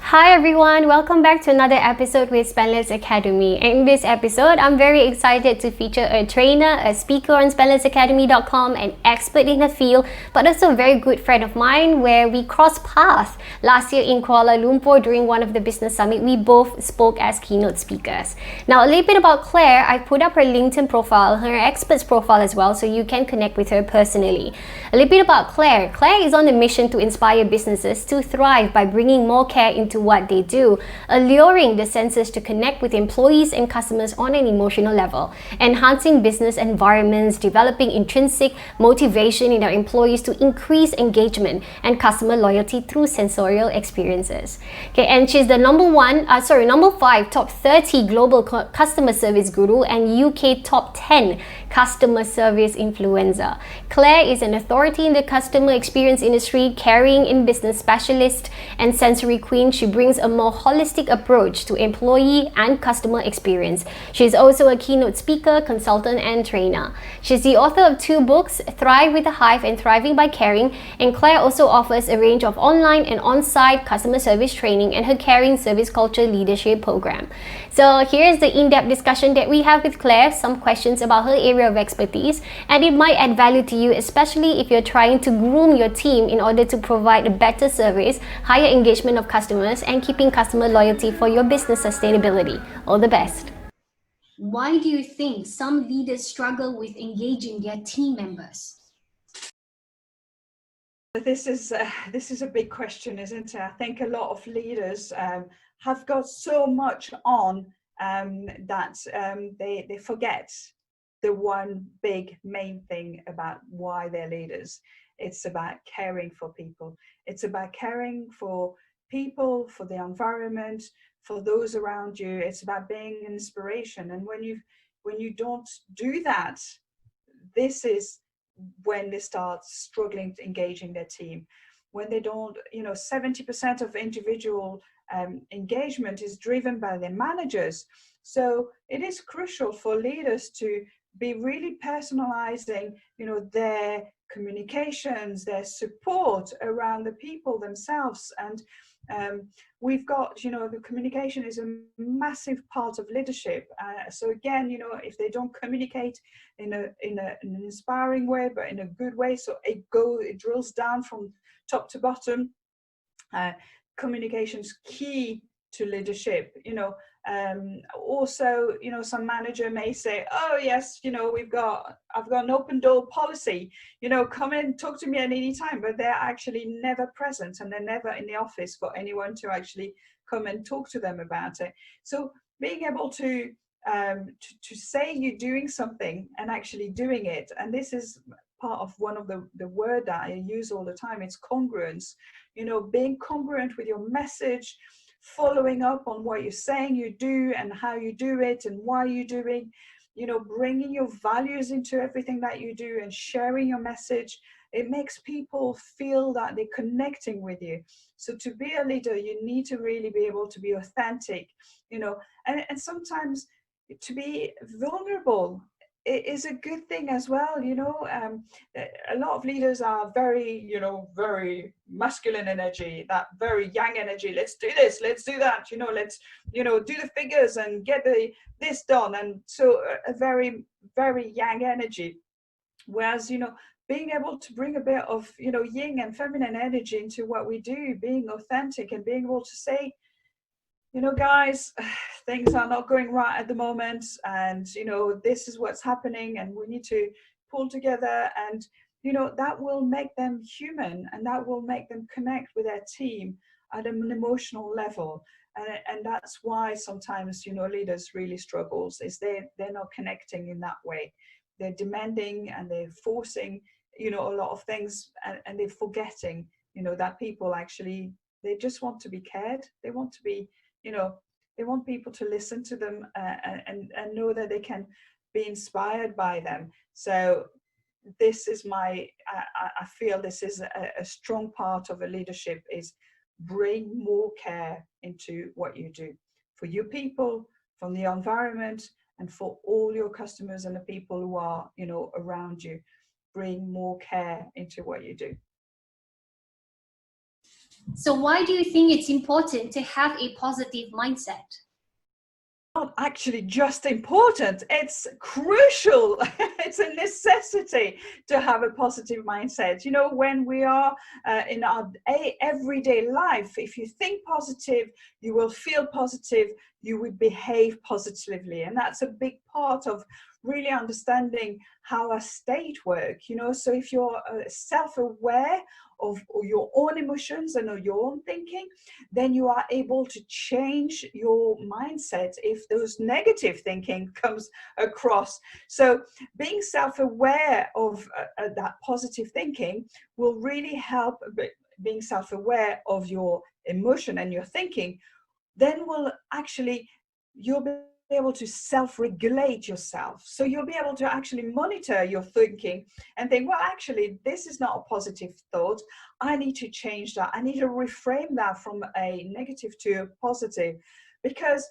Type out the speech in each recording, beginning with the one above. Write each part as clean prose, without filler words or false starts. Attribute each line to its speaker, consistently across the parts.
Speaker 1: Hi everyone, welcome back to another episode with Spendless Academy. In this episode, I'm very excited to feature a trainer, a speaker on spendlessacademy.com, an expert in her field, but also a very good friend of mine where we crossed paths last year in Kuala Lumpur during one of the business summit. We both spoke as keynote speakers. Now, a little bit about Claire. I put up her LinkedIn profile, her expert's profile as well, so you can connect with her personally. A little bit about Claire. Claire is on a mission to inspire businesses to thrive by bringing more care into what they do, alluring the senses to connect with employees and customers on an emotional level, enhancing business environments, developing intrinsic motivation in our employees to increase engagement and customer loyalty through sensorial experiences. Okay, and she's the number 5 top 30 global customer service guru and UK top 10 customer service influencer. Claire is an authority in the customer experience industry, caring in business specialist and sensory queen. She brings a more holistic approach to employee and customer experience. She is also a keynote speaker, consultant, and trainer. She's the author of 2 books, Thrive with a Hive and Thriving by Caring, and Claire also offers a range of online and on-site customer service training and her Caring Service Culture Leadership program. So here's the in-depth discussion that we have with Claire, some questions about her area of expertise, and it might add value to you, especially if you're trying to groom your team in order to provide a better service, higher engagement of customers, and keeping customer loyalty for your business sustainability. All the best. Why do you think some leaders struggle with engaging their team members?
Speaker 2: This is a big question, isn't it? I think a lot of leaders have got so much on that they forget the one big main thing about why they're leaders. It's about caring for people. It's about caring for people, for the environment, for those around you. It's about being an inspiration. And when you don't do that, this is when they start struggling to engaging their team. When they don't, 70% of individual engagement is driven by their managers. So it is crucial for leaders to be really personalizing, their communications, their support around the people themselves. And we've got, the communication is a massive part of leadership. So again, if they don't communicate in an inspiring way, but in a good way, so it drills down from top to bottom. Communication is key to leadership. Also, some manager may say, oh yes, I've got an open door policy, come in, talk to me at any time, but they're actually never present and they're never in the office for anyone to actually come and talk to them about it. So being able to say you're doing something and actually doing it, and this is part of one of the word that I use all the time, it's congruence. Being congruent with your message, following up on what you're saying you do and how you do it and why you're doing, bringing your values into everything that you do and sharing your message. It makes people feel that they're connecting with you. So to be a leader, you need to really be able to be authentic, and sometimes to be vulnerable is a good thing as well. A lot of leaders are very, very masculine energy, that very yang energy. Let's do this, let's do that, let's, do the figures and get this done. And so a very, very yang energy. Whereas, being able to bring a bit of, yin and feminine energy into what we do, being authentic and being able to say, guys, things are not going right at the moment, and this is what's happening, and we need to pull together, and that will make them human, and that will make them connect with their team at an emotional level. And that's why sometimes leaders really struggles, is they're not connecting in that way. They're demanding and they're forcing a lot of things, and they're forgetting that people actually, they just want to be cared. They want to be, they want people to listen to them and know that they can be inspired by them. So this is I feel this is a strong part of a leadership, is bring more care into what you do for your people, from the environment, and for all your customers and the people who are, around you. Bring more care into what you do.
Speaker 1: So why do you think it's important to have a positive mindset?
Speaker 2: Not actually just important, it's crucial. It's a necessity to have a positive mindset. You know, when we are in our everyday life, if you think positive, you will feel positive, you will behave positively, and that's a big part of really understanding how a state work. You know, so if you're self-aware of your own emotions and of your own thinking, then you are able to change your mindset if those negative thinking comes across. So being self-aware of that positive thinking will really help. Being self-aware of your emotion and your thinking then will actually, you'll be able to self-regulate yourself. So you'll be able to actually monitor your thinking and think, well, actually, this is not a positive thought. I need to change that. I need to reframe that from a negative to a positive. Because,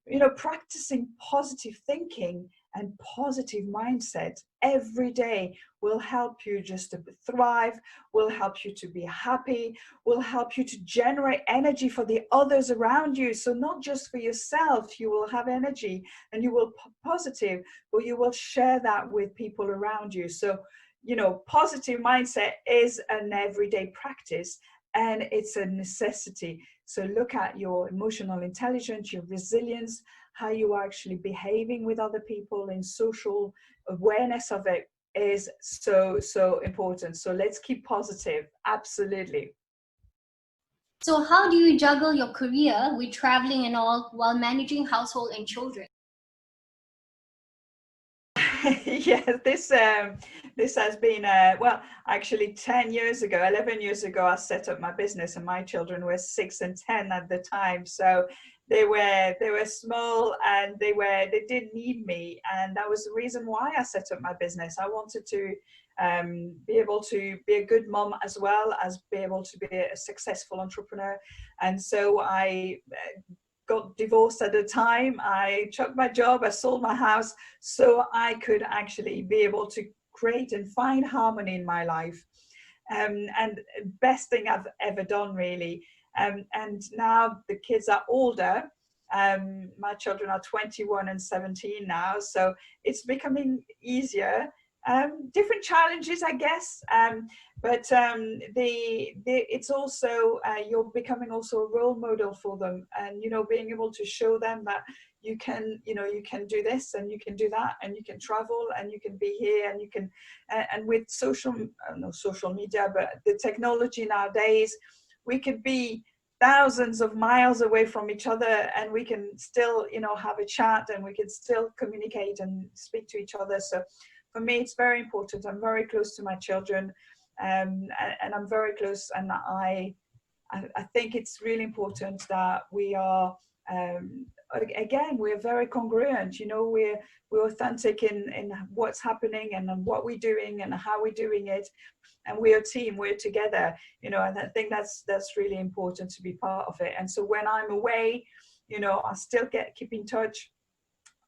Speaker 2: you know, practicing positive thinking and positive mindset every day will help you just to thrive, will help you to be happy, will help you to generate energy for the others around you. So not just for yourself, you will have energy and you will positive, but you will share that with people around you. So, you know, positive mindset is an everyday practice and it's a necessity. So look at your emotional intelligence, your resilience, how you are actually behaving with other people, and social awareness of it is so important. So let's keep positive. Absolutely.
Speaker 1: So how do you juggle your career with traveling and all while managing household and children?
Speaker 2: Yes, this has been well, actually 10 years ago, 11 years ago, I set up my business, and my children were 6 and 10 at the time. So they were small, and they didn't need me, and that was the reason why I set up my business. I wanted to be able to be a good mom as well as be able to be a successful entrepreneur. And so I got divorced at the time. I chucked my job, I sold my house so I could actually be able to create and find harmony in my life. And best thing I've ever done, really. And now the kids are older. My children are 21 and 17 now, so it's becoming easier. Different challenges, I guess, but it's also you're becoming also a role model for them, and you know, being able to show them that you can, you know, you can do this and you can do that and you can travel and you can be here and you can and with no social media, but the technology nowadays, we could be thousands of miles away from each other and we can still, you know, have a chat and we can still communicate and speak to each other. So for me, it's very important. I'm very close to my children, and I'm very close, and I think it's really important that we are, again, we're very congruent. You know, we're authentic in what's happening and what we're doing and how we're doing it, and we're a team. We're together. You know, and I think that's really important to be part of it. And so when I'm away, you know, I still keep in touch.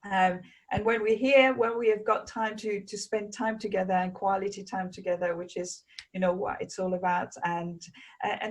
Speaker 2: And when we're here, when we have got time to spend time together and quality time together, which is, you know, what it's all about, and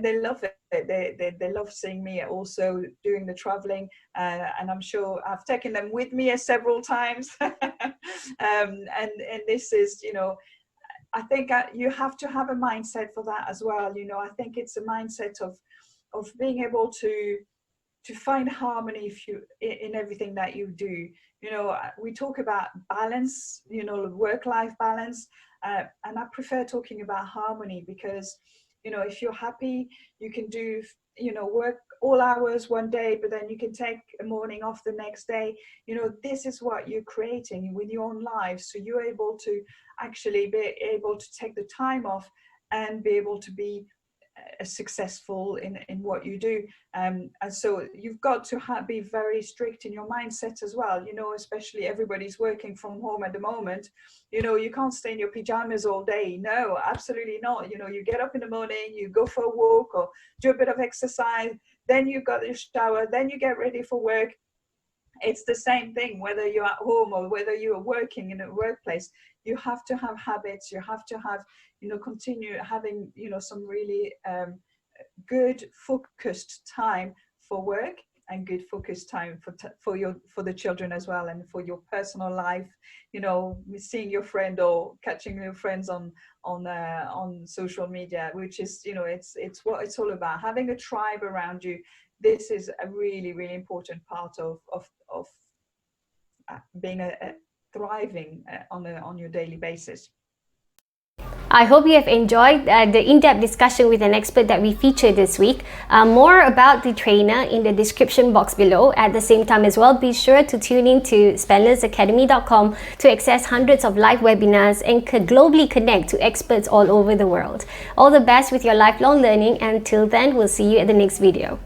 Speaker 2: they love it. They love seeing me also doing the traveling, and I'm sure I've taken them with me several times. And this is, you know, I think you have to have a mindset for that as well. You know, I think it's a mindset of being able to find harmony if you in everything that you do. You know, we talk about balance, you know, work-life balance, and I prefer talking about harmony, because, you know, if you're happy, you can do, you know, work all hours one day, but then you can take a morning off the next day. You know, this is what you're creating with your own life, so you're able to actually be able to take the time off and be able to be successful in what you do. And so you've got to be very strict in your mindset as well. You know, especially everybody's working from home at the moment. You know, you can't stay in your pajamas all day. No, absolutely not. You know, you get up in the morning, you go for a walk or do a bit of exercise, then you got your shower, then you get ready for work. It's the same thing whether you're at home or whether you're working in a workplace. You have to have habits. You have to have, you know, continue having, you know, some really good focused time for work and good focused time for the children as well, and for your personal life, you know, seeing your friend or catching your friends on social media, which is, you know, it's what it's all about, having a tribe around you. This is a really, really important part of being a thriving on your daily basis.
Speaker 1: I hope you have enjoyed the in-depth discussion with an expert that we featured this week. More about the trainer in the description box below. At the same time as well, be sure to tune in to spendlessacademy.com to access hundreds of live webinars and globally connect to experts all over the world. All the best with your lifelong learning. Until then, we'll see you at the next video.